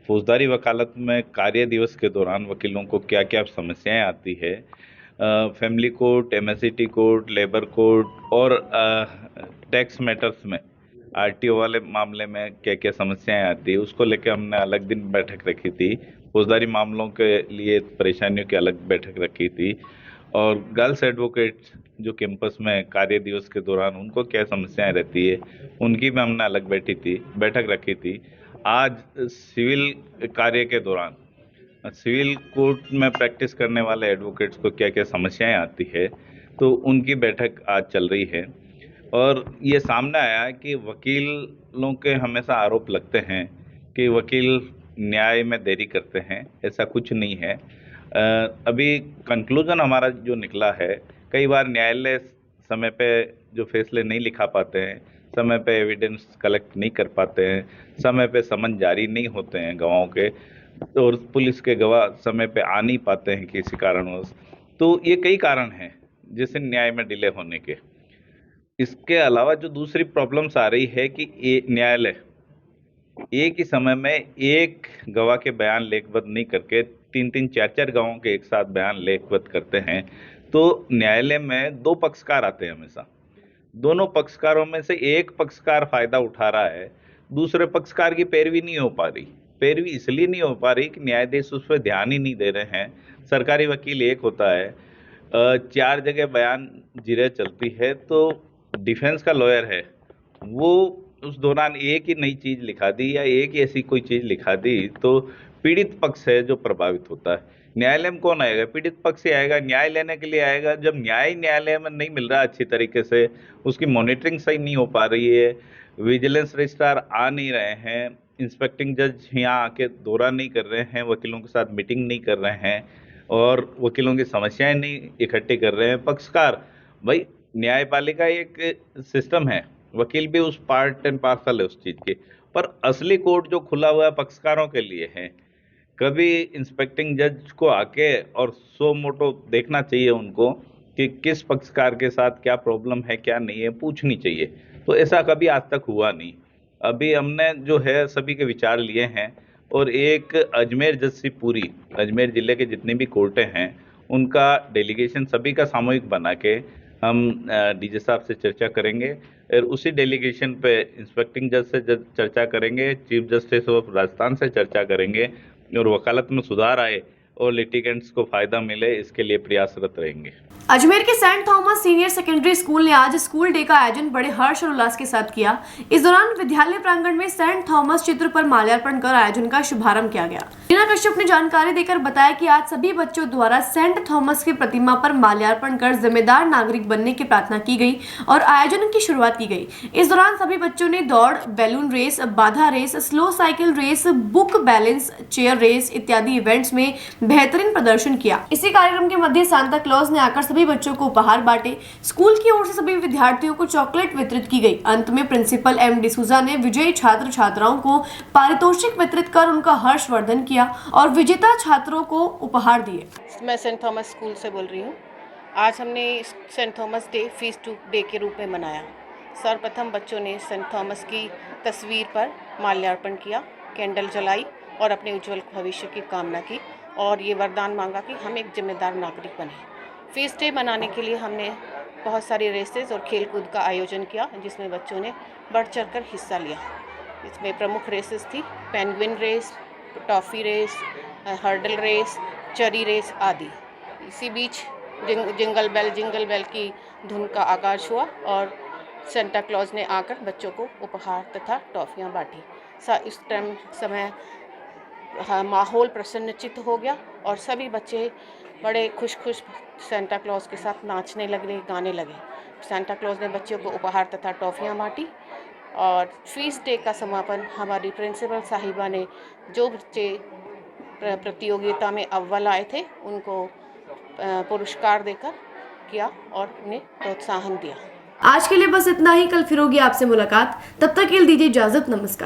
फौजदारी वकालत में कार्य दिवस के दौरान वकीलों को क्या क्या समस्याएं आती है, family court, MSCT court, labour court और टैक्स मैटर्स में आरटीओ वाले मामले में क्या क्या समस्याएं आती है, उसको लेकर हमने अलग दिन बैठक रखी थी। फौजदारी मामलों के लिए परेशानियों की अलग बैठक रखी थी और गर्ल्स एडवोकेट्स जो कैंपस में कार्य दिवस के दौरान उनको क्या समस्याएं रहती है उनकी भी हमने अलग बैठक रखी थी। आज सिविल कार्य के दौरान सिविल कोर्ट में प्रैक्टिस करने वाले एडवोकेट्स को क्या क्या समस्याएं आती है तो उनकी बैठक आज चल रही है और ये सामने आया है कि वकीलों के हमेशा आरोप लगते हैं कि वकील न्याय में देरी करते हैं। ऐसा कुछ नहीं है। अभी कंक्लूजन हमारा जो निकला है, कई बार न्यायालय समय पे जो फैसले नहीं लिखा पाते हैं, समय पे एविडेंस कलेक्ट नहीं कर पाते हैं, समय पे समन जारी नहीं होते हैं गवाहों के और पुलिस के गवाह समय पे आ नहीं पाते हैं किसी कारणवश। तो ये कई कारण हैं जैसे न्याय में डिले होने के। इसके अलावा जो दूसरी प्रॉब्लम्स आ रही है कि न्यायालय एक ही समय में एक गवाह के बयान लेखबद्ध नहीं करके 3-3, 4-4 गवाहों के एक साथ बयान लेखबद्ध करते हैं तो न्यायालय में 2 पक्षकार आते हैं हमेशा। दोनों पक्षकारों में से एक पक्षकार फायदा उठा रहा है, दूसरे पक्षकार की पैरवी नहीं हो पा रही। पैरवी इसलिए नहीं हो पा रही कि न्यायाधीश उस पर ध्यान ही नहीं दे रहे हैं। सरकारी वकील एक होता है, 4 जगह बयान जिरह चलती है तो डिफेंस का लॉयर है वो उस दौरान एक ही नई चीज़ लिखा दी या एक ही ऐसी कोई चीज़ लिखा दी तो पीड़ित पक्ष है जो प्रभावित होता है। न्यायालय में कौन आएगा? पीड़ित पक्ष ही आएगा, न्याय लेने के लिए आएगा। जब न्यायालय में नहीं मिल रहा अच्छी तरीके से, उसकी मॉनिटरिंग सही नहीं हो पा रही है, विजिलेंस रजिस्ट्रार आ नहीं रहे हैं, इंस्पेक्टिंग जज यहाँ आके दौरा नहीं कर रहे हैं, वकीलों के साथ मीटिंग नहीं कर रहे हैं और वकीलों की समस्याएं नहीं इकट्ठी कर रहे हैं। पक्षकार, भाई न्यायपालिका एक सिस्टम है, वकील भी उस पार्ट एंड पार्सल है उस चीज़ के, पर असली कोर्ट जो खुला हुआ है पक्षकारों के लिए है। कभी इंस्पेक्टिंग जज को आके और सो मोटो देखना चाहिए उनको कि किस पक्षकार के साथ क्या प्रॉब्लम है क्या नहीं है, पूछनी चाहिए। तो ऐसा कभी आज तक हुआ नहीं। अभी हमने जो है सभी के विचार लिए हैं और एक अजमेर जज से पूरी अजमेर ज़िले के जितनी भी कोर्टें हैं उनका डेलीगेशन सभी का सामूहिक बना के हम डीजे साहब से चर्चा करेंगे और उसी डेलीगेशन पे इंस्पेक्टिंग जज से चर्चा करेंगे, चीफ जस्टिस ऑफ राजस्थान से चर्चा करेंगे और वकालत में सुधार आए और लिटिगेंट्स को फायदा मिले, इसके लिए प्रयासरत रहेंगे। अजमेर के Saint Thomas senior secondary school ने आज स्कूल डे का आयोजन बड़े हर्ष और उल्लास के साथ किया। इस दौरान विद्यालय प्रांगण में सेंट थॉमस चित्र पर माल्यार्पण कर आयोजन का शुभारंभ किया गया। रीना कश्यप ने जानकारी देकर बताया कि आज सभी बच्चों द्वारा सेंट थॉमस की प्रतिमा पर माल्यार्पण कर जिम्मेदार नागरिक बनने की प्रार्थना की गई और आयोजन की शुरुआत की गई। इस दौरान सभी बच्चों ने दौड़, बैलून रेस, बाधा race, slow cycle race, book balance, chair race इत्यादि इवेंट्स में बेहतरीन प्रदर्शन किया। इसी कार्यक्रम के मध्य सांता क्लॉज ने आकर सभी बच्चों को उपहार बांटे। स्कूल की ओर से सभी विद्यार्थियों को चॉकलेट वितरित की गई। अंत में प्रिंसिपल एम डिसूजा ने विजयी छात्र छात्राओं को पारितोषिक वितरित कर उनका हर्षवर्धन किया और विजेता छात्रों को उपहार दिए। मैं सेंट थॉमस स्कूल से बोल रही हूँ। आज हमने Saint Thomas day feast day के रूप में मनाया। सर्वप्रथम बच्चों ने सेंट थॉमस की तस्वीर पर माल्यार्पण किया, कैंडल जलाई और अपने उज्जवल भविष्य की कामना की और ये वरदान मांगा कि हम एक जिम्मेदार नागरिक बने। फीस डे मनाने के लिए हमने बहुत सारी रेसेस और खेलकूद का आयोजन किया जिसमें बच्चों ने बढ़ चढ़कर हिस्सा लिया। इसमें प्रमुख रेसेस थी penguin race, toffee race, hurdle race, चरी रेस आदि। इसी बीच जिंगल बेल की धुन का आगाज हुआ और सेंटा क्लॉज ने आकर बच्चों को उपहार तथा टॉफ़ियाँ बांटी। इस समय माहौल प्रसन्नचित्त हो गया और सभी बच्चे बड़े खुश सेंटा क्लॉज के साथ नाचने लगे, गाने लगे। सेंटा क्लॉज ने बच्चों को उपहार तथा टॉफ़ियाँ बांटी और फीस डे का समापन हमारी प्रिंसिपल साहिबा ने जो बच्चे प्रतियोगिता में अव्वल आए थे उनको पुरस्कार देकर किया और उन्हें प्रोत्साहन दिया। आज के लिए बस इतना ही। कल फिर होगी आपसे मुलाकात, तब तक के लिए दीजिए इजाजत। नमस्कार।